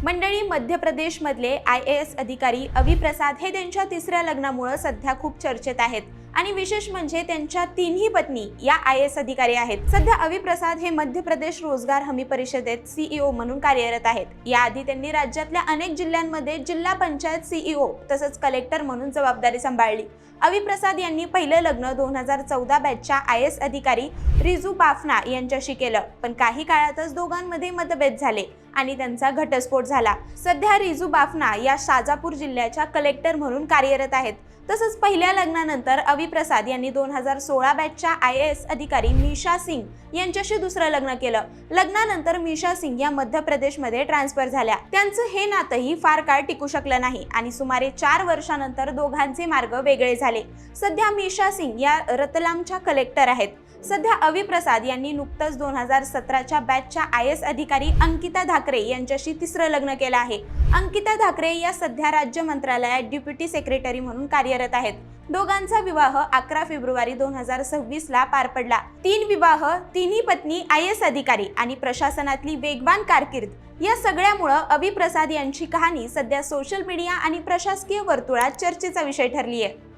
मंडळी, मध्य प्रदेशमधले IAS अधिकारी अवी प्रसाद हे त्यांच्या तिसऱ्या लग्नामुळे सध्या खूप चर्चेत आहेत आणि विशेष म्हणजे त्यांच्या तिन्ही पत्नी या IAS अधिकारी आहेत। सध्या अवी प्रसाद हे मध्य प्रदेश रोजगार हमी परिषदेत CEO म्हणून कार्यरत आहेत। याआधी त्यांनी राज्यातल्या अनेक जिल्ह्यांमध्ये जिल्हा पंचायत CEO तसंच कलेक्टर म्हणून जबाबदारी सांभाळली। अवी प्रसाद यांनी पहिलं लग्न 2014 बॅचच्या IAS अधिकारी रिजू बाफना यांच्याशी केलं, पण काही काळातच दोघांमध्ये मतभेद झाले आणि त्यांचा घटस्फोट झाला। सध्या रिजू बाफना या शाजापूर जिल्ह्याच्या कलेक्टर म्हणून कार्यरत आहेत। तसंच पहिल्या लग्नानंतर अवी प्रसाद यांनी 2016 बॅचच्या IAS अधिकारी मीशा सिंग यांच्याशी दुसरं लग्न केलं। लग्नानंतर मीशा सिंग या मध्य प्रदेशमध्ये ट्रान्सफर झाल्या। त्यांचं हे नातंही फार काळ टिकू शकलं नाही आणि सुमारे 4 वर्षांनंतर दोघांचे मार्ग वेगळे झाले। सध्या मीशा सिंग या रतलामच्या कलेक्टर आहेत। सध्या अवी प्रसाद यांनी नुकतंच 2017च्या बॅचच्या IAS अधिकारी अंकिता धाकरे यांच्याशी तिसरं लग्न केलं आहे। अंकिता धाकरे या सध्या राज्य मंत्रालयात डेप्युटी सेक्रेटरी म्हणून कार्यरत आहेत। दोघांचा विवाह 11 फेब्रुवारी 2026 ला पार पडला। 3 विवाह, तिन्ही पत्नी IAS अधिकारी आणि प्रशासनातली वेगवान कारकीर्द या सगळ्यामुळे अवी प्रसाद यांची कहाणी सध्या सोशल मीडिया आणि प्रशासकीय वर्तुळात चर्चेचा विषय ठरली आहे।